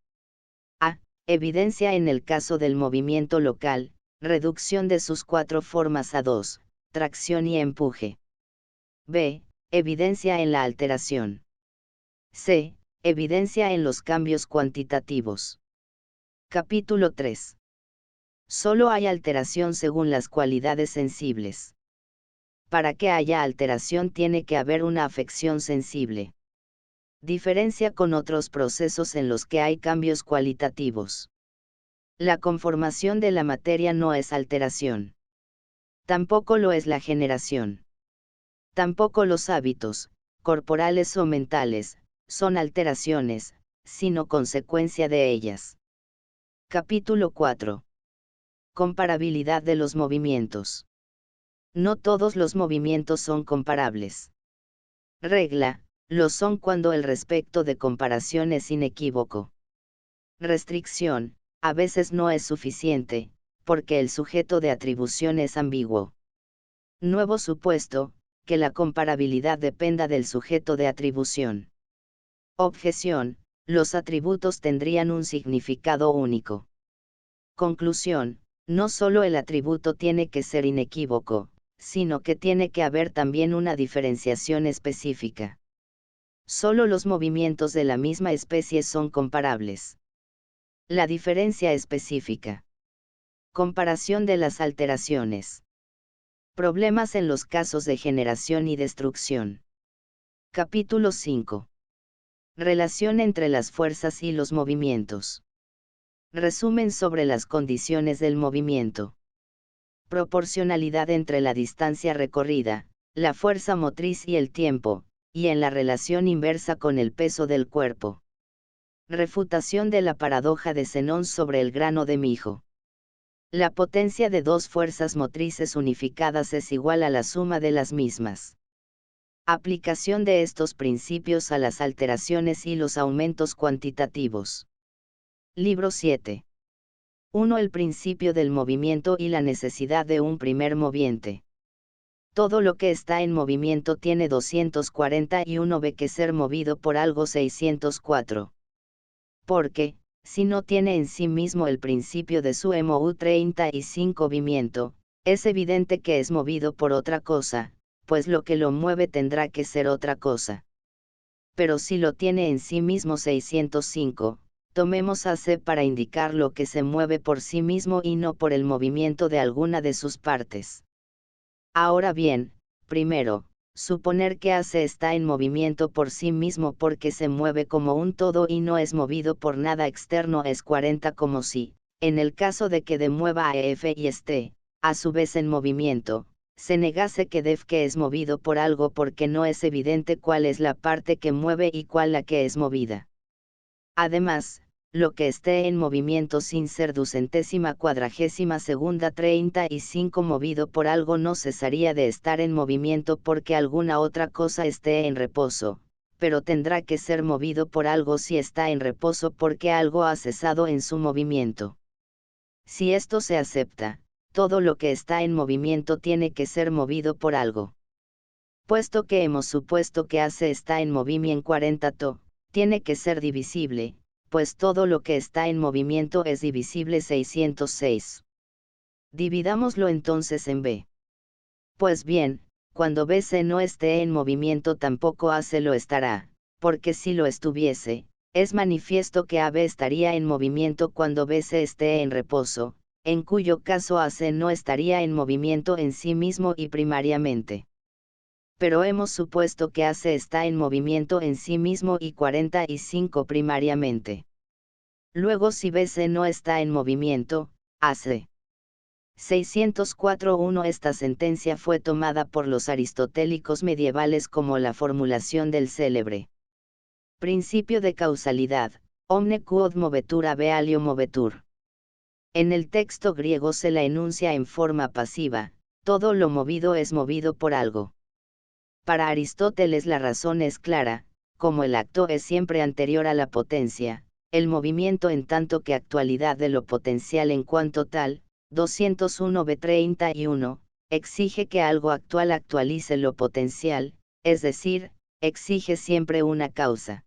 S1: A. Evidencia en el caso del movimiento local, reducción de sus 4 formas a 2, tracción y empuje. B. Evidencia en la alteración. C. Evidencia en los cambios cuantitativos. Capítulo 3. Solo hay alteración según las cualidades sensibles. Para que haya alteración tiene que haber una afección sensible. Diferencia con otros procesos en los que hay cambios cualitativos. La conformación de la materia no es alteración. Tampoco lo es la generación. Tampoco los hábitos, corporales o mentales, son alteraciones, sino consecuencia de ellas. Capítulo 4. Comparabilidad de los movimientos. No todos los movimientos son comparables. Regla: lo son cuando el respecto de comparación es inequívoco. Restricción: a veces no es suficiente, porque el sujeto de atribución es ambiguo. Nuevo supuesto: que la comparabilidad dependa del sujeto de atribución. Objeción: los atributos tendrían un significado único. Conclusión: no solo el atributo tiene que ser inequívoco, sino que tiene que haber también una diferenciación específica. Solo los movimientos de la misma especie son comparables. La diferencia específica. Comparación de las alteraciones. Problemas en los casos de generación y destrucción. Capítulo 5. Relación entre las fuerzas y los movimientos. Resumen sobre las condiciones del movimiento. Proporcionalidad entre la distancia recorrida, la fuerza motriz y el tiempo, y en la relación inversa con el peso del cuerpo. Refutación de la paradoja de Zenón sobre el grano de mijo. La potencia de dos fuerzas motrices unificadas es igual a la suma de las mismas. Aplicación de estos principios a las alteraciones y los aumentos cuantitativos. Libro 7. 1. El principio del movimiento y la necesidad de un primer moviente. Todo lo que está en movimiento tiene 241 ve que ser movido por algo 604. Porque, si no tiene en sí mismo el principio de su MOU 35 movimiento, es evidente que es movido por otra cosa, pues lo que lo mueve tendrá que ser otra cosa. Pero si lo tiene en sí mismo 605, tomemos a C para indicar lo que se mueve por sí mismo y no por el movimiento de alguna de sus partes. Ahora bien, primero, suponer que AC está en movimiento por sí mismo porque se mueve como un todo y no es movido por nada externo es 40 como si, en el caso de que D mueva a F y esté, a su vez en movimiento, se negase que def que es movido por algo porque no es evidente cuál es la parte que mueve y cuál la que es movida. Además, lo que esté en movimiento sin ser 242ª 35 movido por algo no cesaría de estar en movimiento porque alguna otra cosa esté en reposo, pero tendrá que ser movido por algo si está en reposo porque algo ha cesado en su movimiento. Si esto se acepta, todo lo que está en movimiento tiene que ser movido por algo. Puesto que hemos supuesto que AC está en movimiento 40 to, tiene que ser divisible, pues todo lo que está en movimiento es divisible 606. Dividámoslo entonces en B. Pues bien, cuando BC no esté en movimiento tampoco AC lo estará, porque si lo estuviese, es manifiesto que AB estaría en movimiento cuando BC esté en reposo, en cuyo caso AC no estaría en movimiento en sí mismo y primariamente. Pero hemos supuesto que AC está en movimiento en sí mismo y 45 primariamente. Luego si BC no está en movimiento, AC. 604.1 Esta sentencia fue tomada por los aristotélicos medievales como la formulación del célebre principio de causalidad, omne quod movetur ab alio movetur. En el texto griego se la enuncia en forma pasiva, todo lo movido es movido por algo. Para Aristóteles la razón es clara, como el acto es siempre anterior a la potencia, el movimiento en tanto que actualidad de lo potencial en cuanto tal, 201b31, exige que algo actual actualice lo potencial, es decir, exige siempre una causa.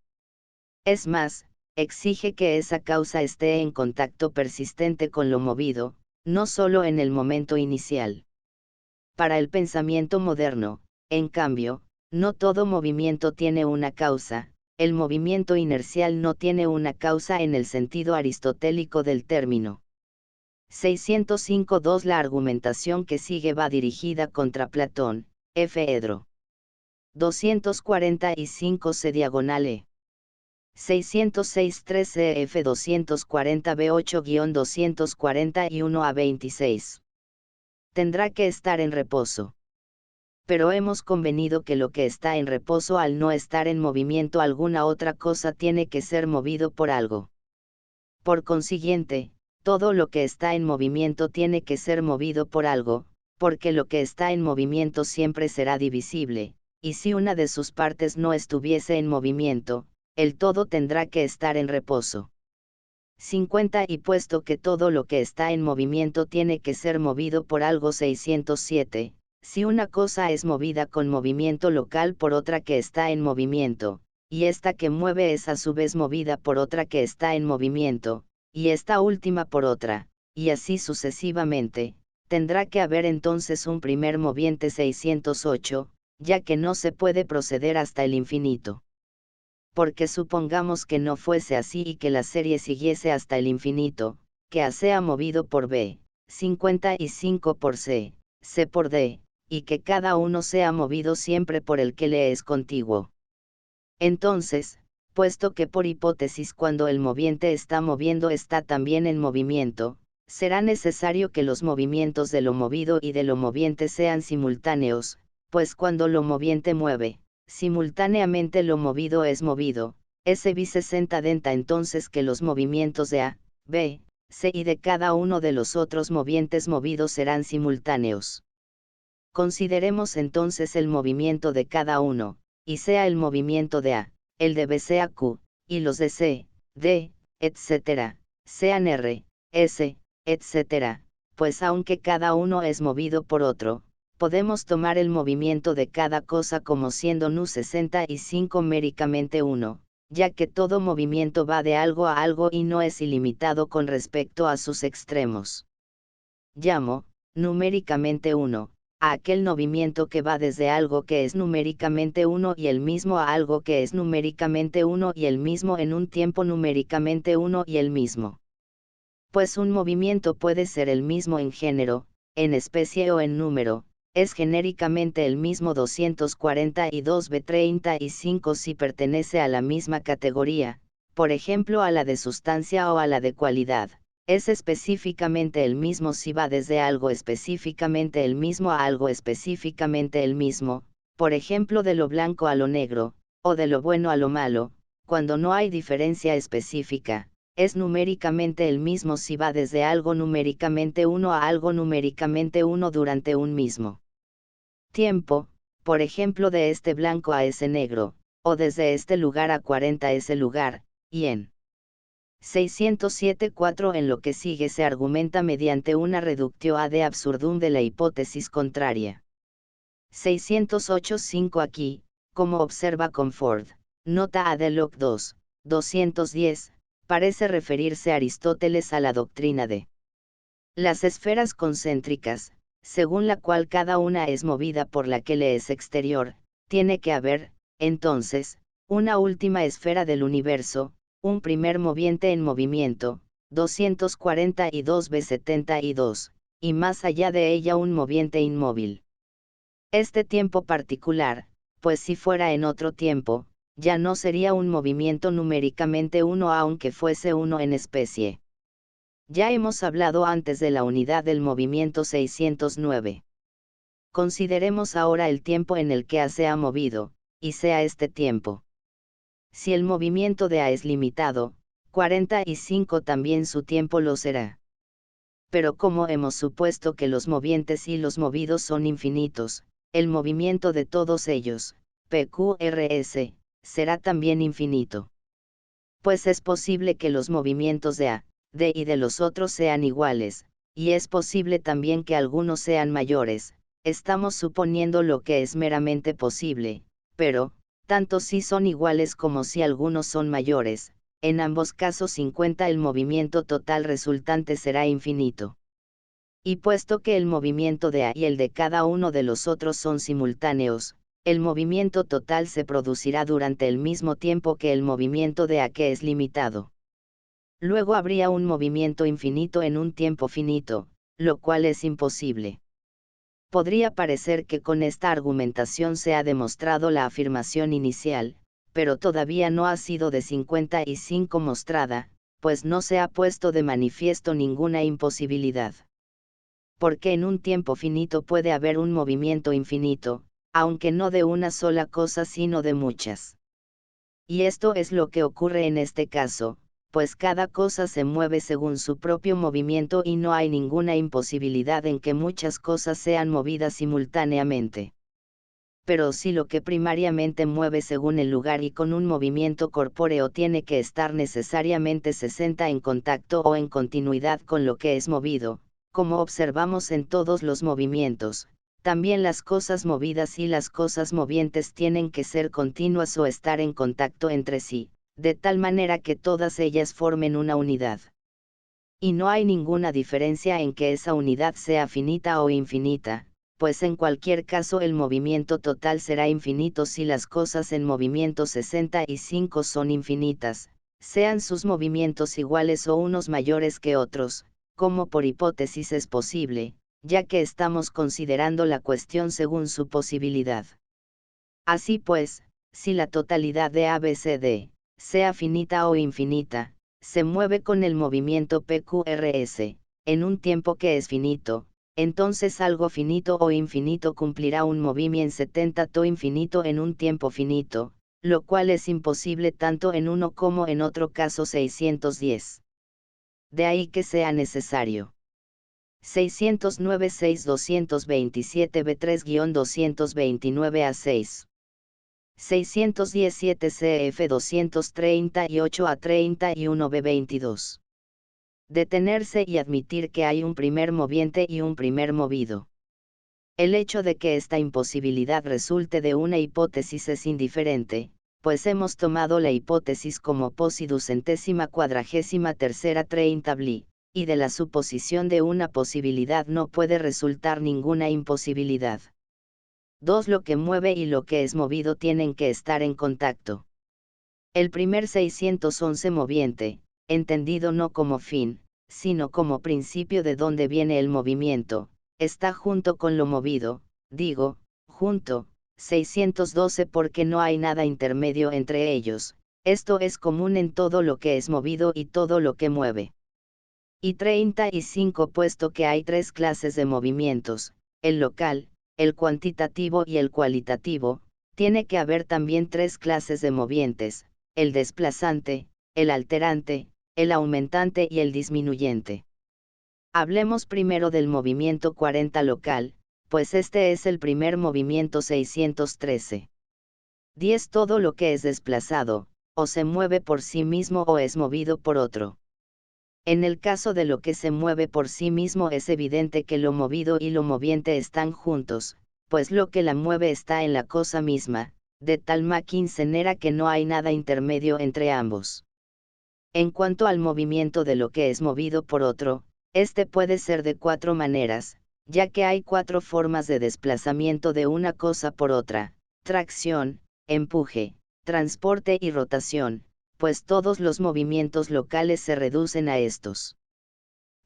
S1: Es más, exige que esa causa esté en contacto persistente con lo movido, no solo en el momento inicial. Para el pensamiento moderno, en cambio, no todo movimiento tiene una causa, el movimiento inercial no tiene una causa en el sentido aristotélico del término. 605.2 La argumentación que sigue va dirigida contra Platón, Fedro. 245 C diagonal E. 606.3 F 240b8-241 a 26. Tendrá que estar en reposo. Pero hemos convenido que lo que está en reposo al no estar en movimiento alguna otra cosa tiene que ser movido por algo. Por consiguiente, todo lo que está en movimiento tiene que ser movido por algo, porque lo que está en movimiento siempre será divisible, y si una de sus partes no estuviese en movimiento, el todo tendrá que estar en reposo. 50 Y puesto que todo lo que está en movimiento tiene que ser movido por algo 607, si una cosa es movida con movimiento local por otra que está en movimiento, y esta que mueve es a su vez movida por otra que está en movimiento, y esta última por otra, y así sucesivamente, tendrá que haber entonces un primer moviente 608, ya que no se puede proceder hasta el infinito. Porque supongamos que no fuese así y que la serie siguiese hasta el infinito, que A sea movido por B, 55 por C, C por D, y que cada uno sea movido siempre por el que le es contiguo. Entonces, puesto que por hipótesis cuando el moviente está moviendo está también en movimiento, será necesario que los movimientos de lo movido y de lo moviente sean simultáneos, pues cuando lo moviente mueve, simultáneamente lo movido es movido, ese vice-60 denta entonces que los movimientos de A, B, C y de cada uno de los otros movientes movidos serán simultáneos. Consideremos entonces el movimiento de cada uno, y sea el movimiento de A, el de B sea Q, y los de C, D, etc., sean R, S, etc., pues aunque cada uno es movido por otro, podemos tomar el movimiento de cada cosa como siendo nu 65 méricamente 1, ya que todo movimiento va de algo a algo y no es ilimitado con respecto a sus extremos. Llamo, numéricamente 1, a aquel movimiento que va desde algo que es numéricamente 1 y el mismo a algo que es numéricamente 1 y el mismo en un tiempo numéricamente 1 y el mismo. Pues un movimiento puede ser el mismo en género, en especie o en número, es genéricamente el mismo 242b35 si pertenece a la misma categoría, por ejemplo a la de sustancia o a la de cualidad. Es específicamente el mismo si va desde algo específicamente el mismo a algo específicamente el mismo, por ejemplo de lo blanco a lo negro, o de lo bueno a lo malo, cuando no hay diferencia específica, es numéricamente el mismo si va desde algo numéricamente 1 a algo numéricamente 1 durante un mismo tiempo, por ejemplo de este blanco a ese negro, o desde este lugar a 40 ese lugar, y en 607.4 en lo que sigue se argumenta mediante una reductio ad absurdum de la hipótesis contraria. 608.5 aquí, como observa Comfort, nota ad hoc 2, 210, parece referirse Aristóteles a la doctrina de las esferas concéntricas, según la cual cada una es movida por la que le es exterior, tiene que haber, entonces, una última esfera del universo, un primer moviente en movimiento, 242b72, y más allá de ella un moviente inmóvil. Este tiempo particular, pues si fuera en otro tiempo, ya no sería un movimiento numéricamente 1 aunque fuese uno en especie. Ya hemos hablado antes de la unidad del movimiento 609. Consideremos ahora el tiempo en el que A se ha movido, y sea este tiempo. Si el movimiento de A es limitado, 45 también su tiempo lo será. Pero como hemos supuesto que los movientes y los movidos son infinitos, el movimiento de todos ellos, PQRS, será también infinito. Pues es posible que los movimientos de A, D y de los otros sean iguales, y es posible también que algunos sean mayores, estamos suponiendo lo que es meramente posible, pero, tanto si son iguales como si algunos son mayores, en ambos casos 50 el movimiento total resultante será infinito. Y puesto que el movimiento de A y el de cada uno de los otros son simultáneos, el movimiento total se producirá durante el mismo tiempo que el movimiento de A que es limitado. Luego habría un movimiento infinito en un tiempo finito, lo cual es imposible. Podría parecer que con esta argumentación se ha demostrado la afirmación inicial, pero todavía no ha sido de 55 mostrada, pues no se ha puesto de manifiesto ninguna imposibilidad. Porque en un tiempo finito puede haber un movimiento infinito, aunque no de una sola cosa sino de muchas. Y esto es lo que ocurre en este caso, pues cada cosa se mueve según su propio movimiento y no hay ninguna imposibilidad en que muchas cosas sean movidas simultáneamente. Pero si lo que primariamente mueve según el lugar y con un movimiento corpóreo tiene que estar necesariamente 60 en contacto o en continuidad con lo que es movido, como observamos en todos los movimientos, también las cosas movidas y las cosas movientes tienen que ser continuas o estar en contacto entre sí, de tal manera que todas ellas formen una unidad. Y no hay ninguna diferencia en que esa unidad sea finita o infinita, pues en cualquier caso el movimiento total será infinito si las cosas en movimiento 65 son infinitas, sean sus movimientos iguales o unos mayores que otros, como por hipótesis es posible, ya que estamos considerando la cuestión según su posibilidad. Así pues, si la totalidad de ABCD, sea finita o infinita, se mueve con el movimiento PQRS, en un tiempo que es finito, entonces algo finito o infinito cumplirá un movimiento 70 to infinito en un tiempo finito, lo cual es imposible tanto en uno como en otro caso 610. De ahí que sea necesario. 609-6-227 B3-229 A6. 617 CF 238 a 31 B22. Detenerse y admitir que hay un primer moviente y un primer movido. El hecho de que esta imposibilidad resulte de una hipótesis es indiferente, pues hemos tomado la hipótesis como posi ducentésima cuadragésima tercera 30 bli, y de la suposición de una posibilidad no puede resultar ninguna imposibilidad. 2. Lo que mueve y lo que es movido tienen que estar en contacto. El primer 611 moviente, entendido no como fin, sino como principio de donde viene el movimiento, está junto con lo movido, digo, junto, 612 porque no hay nada intermedio entre ellos, esto es común en todo lo que es movido y todo lo que mueve. Y 35 puesto que hay tres clases de movimientos, el local, el cuantitativo y el cualitativo, tiene que haber también tres clases de movientes, el desplazante, el alterante, el aumentante y el disminuyente. Hablemos primero del movimiento 40 local, pues este es el primer movimiento 613. 10. Todo lo que es desplazado, o se mueve por sí mismo o es movido por otro. En el caso de lo que se mueve por sí mismo es evidente que lo movido y lo moviente están juntos, pues lo que la mueve está en la cosa misma, de tal manera que no hay nada intermedio entre ambos. En cuanto al movimiento de lo que es movido por otro, este puede ser de cuatro maneras, ya que hay cuatro formas de desplazamiento de una cosa por otra: tracción, empuje, transporte y rotación, pues todos los movimientos locales se reducen a estos.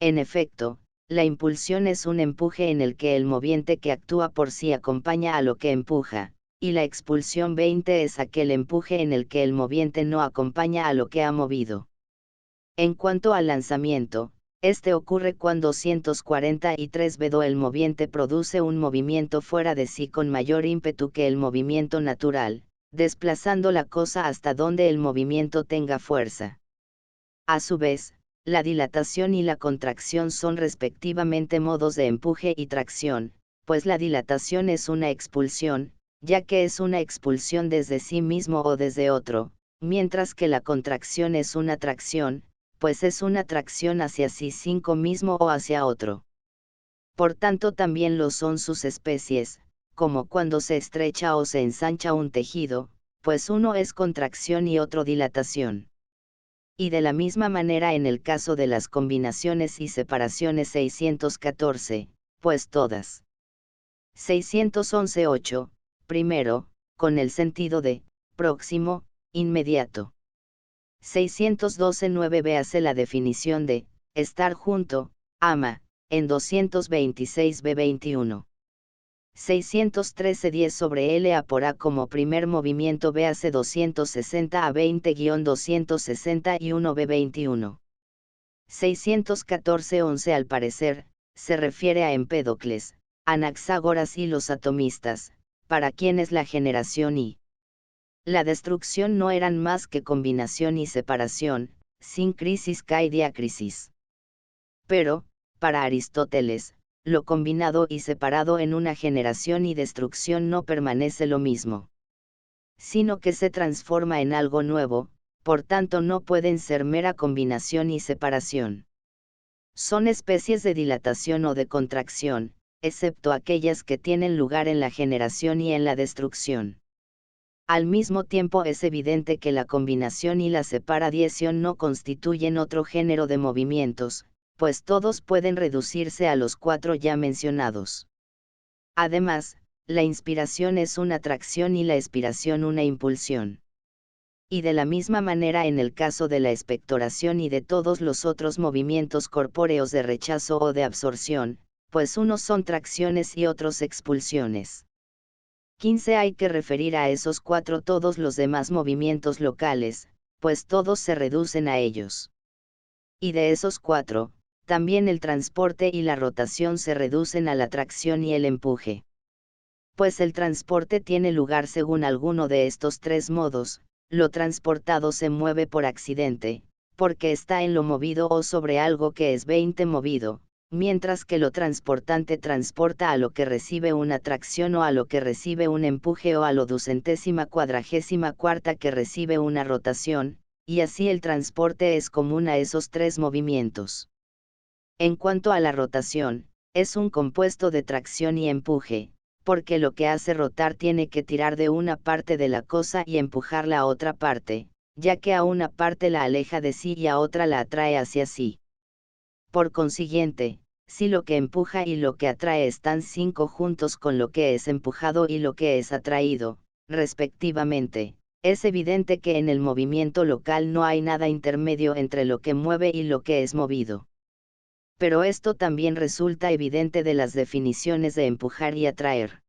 S1: En efecto, la impulsión es un empuje en el que el moviente que actúa por sí acompaña a lo que empuja, y la expulsión 20 es aquel empuje en el que el moviente no acompaña a lo que ha movido. En cuanto al lanzamiento, este ocurre cuando 243 vedo el moviente produce un movimiento fuera de sí con mayor ímpetu que el movimiento natural, desplazando la cosa hasta donde el movimiento tenga fuerza. A su vez, la dilatación y la contracción son respectivamente modos de empuje y tracción, pues la dilatación es una expulsión, ya que es una expulsión desde sí mismo o desde otro, mientras que la contracción es una tracción, pues es una tracción hacia sí mismo o hacia otro. Por tanto también lo son sus especies, como cuando se estrecha o se ensancha un tejido, pues uno es contracción y otro dilatación. Y de la misma manera en el caso de las combinaciones y separaciones 614, pues todas. 611.8, primero, con el sentido de, próximo, inmediato. 612.9 véase la definición de, estar junto, ama, en 226 B21. 613.10 sobre L a por A como primer movimiento véase 260 a 20-261 B21. 614.11 al parecer, se refiere a Empédocles, Anaxágoras y los atomistas, para quienes la generación y la destrucción no eran más que combinación y separación, sin crisis cae diacrisis. Pero, para Aristóteles, lo combinado y separado en una generación y destrucción no permanece lo mismo, sino que se transforma en algo nuevo, por tanto no pueden ser mera combinación y separación. Son especies de dilatación o de contracción, excepto aquellas que tienen lugar en la generación y en la destrucción. Al mismo tiempo es evidente que la combinación y la separación no constituyen otro género de movimientos, pues todos pueden reducirse a los 4 ya mencionados. Además, la inspiración es una atracción y la expiración una impulsión. Y de la misma manera en el caso de la expectoración y de todos los otros movimientos corpóreos de rechazo o de absorción, pues unos son tracciones y otros expulsiones. 15. Hay que referir a esos 4 todos los demás movimientos locales, pues todos se reducen a ellos. Y de esos 4, también el transporte y la rotación se reducen a la tracción y el empuje. Pues el transporte tiene lugar según alguno de estos 3 modos: lo transportado se mueve por accidente, porque está en lo movido o sobre algo que es 20 movido, mientras que lo transportante transporta a lo que recibe una tracción o a lo que recibe un empuje o a lo 244 que recibe una rotación, y así el transporte es común a esos 3 movimientos. En cuanto a la rotación, es un compuesto de tracción y empuje, porque lo que hace rotar tiene que tirar de una parte de la cosa y empujarla a otra parte, ya que a una parte la aleja de sí y a otra la atrae hacia sí. Por consiguiente, si lo que empuja y lo que atrae están 5 juntos con lo que es empujado y lo que es atraído, respectivamente, es evidente que en el movimiento local no hay nada intermedio entre lo que mueve y lo que es movido. Pero esto también resulta evidente de las definiciones de empujar y atraer.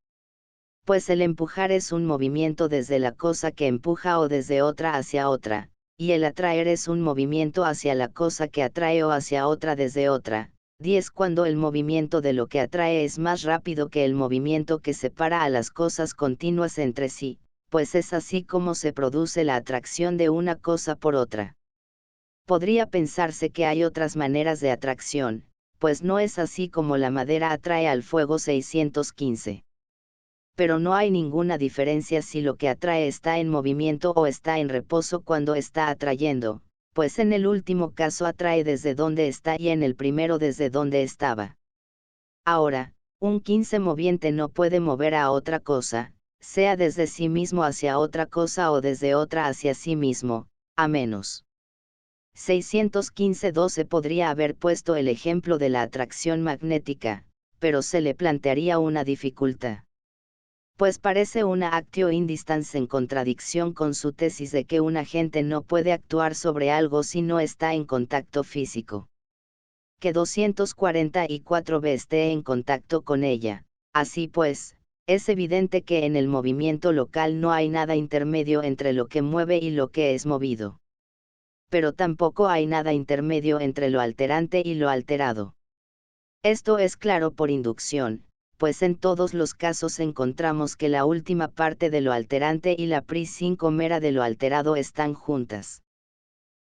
S1: Pues el empujar es un movimiento desde la cosa que empuja o desde otra hacia otra, y el atraer es un movimiento hacia la cosa que atrae o hacia otra desde otra. 10. Cuando el movimiento de lo que atrae es más rápido que el movimiento que separa a las cosas continuas entre sí, pues es así como se produce la atracción de una cosa por otra. Podría pensarse que hay otras maneras de atracción, pues no es así como la madera atrae al fuego. 615. Pero no hay ninguna diferencia si lo que atrae está en movimiento o está en reposo cuando está atrayendo, pues en el último caso atrae desde donde está y en el primero desde donde estaba. Ahora, un 15 moviente no puede mover a otra cosa, sea desde sí mismo hacia otra cosa o desde otra hacia sí mismo, a menos. 615-12 podría haber puesto el ejemplo de la atracción magnética, pero se le plantearía una dificultad. Pues parece una actio indistans en contradicción con su tesis de que un agente no puede actuar sobre algo si no está en contacto físico. Que 244b esté en contacto con ella. Así pues, es evidente que en el movimiento local no hay nada intermedio entre lo que mueve y lo que es movido. Pero tampoco hay nada intermedio entre lo alterante y lo alterado. Esto es claro por inducción, pues en todos los casos encontramos que la última parte de lo alterante y la primera de lo alterado están juntas.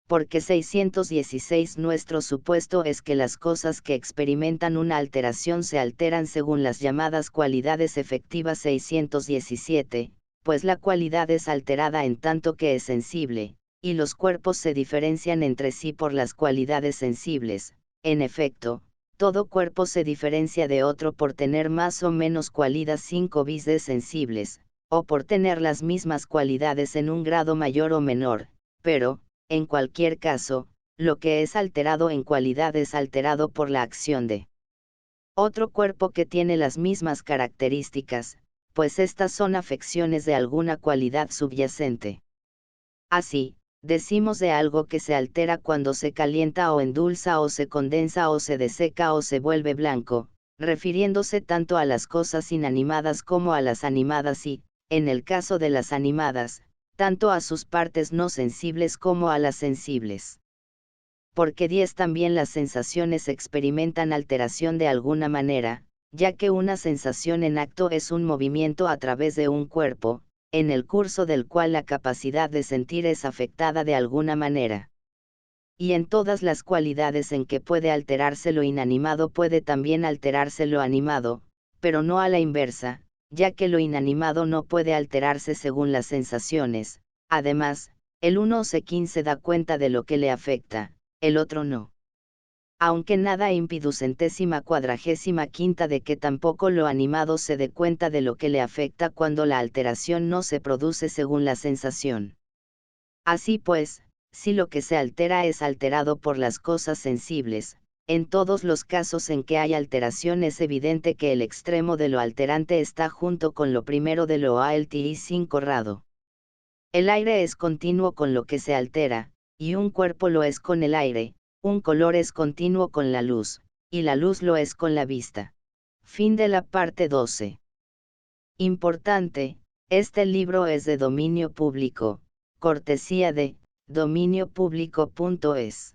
S1: Porque 616 nuestro supuesto es que las cosas que experimentan una alteración se alteran según las llamadas cualidades efectivas. 617, pues la cualidad es alterada en tanto que es sensible, y los cuerpos se diferencian entre sí por las cualidades sensibles. En efecto, todo cuerpo se diferencia de otro por tener más o menos cualidades 5 bis de sensibles, o por tener las mismas cualidades en un grado mayor o menor, pero, en cualquier caso, lo que es alterado en cualidad es alterado por la acción de otro cuerpo que tiene las mismas características, pues estas son afecciones de alguna cualidad subyacente. Así, decimos de algo que se altera cuando se calienta o endulza o se condensa o se deseca o se vuelve blanco, refiriéndose tanto a las cosas inanimadas como a las animadas y, en el caso de las animadas, tanto a sus partes no sensibles como a las sensibles. Porque 10 también las sensaciones experimentan alteración de alguna manera, ya que una sensación en acto es un movimiento a través de un cuerpo, en el curso del cual la capacidad de sentir es afectada de alguna manera. Y en todas las cualidades en que puede alterarse lo inanimado puede también alterarse lo animado, pero no a la inversa, ya que lo inanimado no puede alterarse según las sensaciones. Además, el uno se 15 da cuenta de lo que le afecta, el otro no. Aunque nada impide 145 de que tampoco lo animado se dé cuenta de lo que le afecta cuando la alteración no se produce según la sensación. Así pues, si lo que se altera es alterado por las cosas sensibles, En todos los casos en que hay alteración es evidente que el extremo de lo alterante está junto con lo primero de lo alti 5 rado. El aire es continuo con lo que se altera, y un cuerpo lo es con el aire, un color es continuo con la luz, y la luz lo es con la vista. Fin de la parte 12. Importante, este libro es de dominio público, cortesía de dominiopublico.es.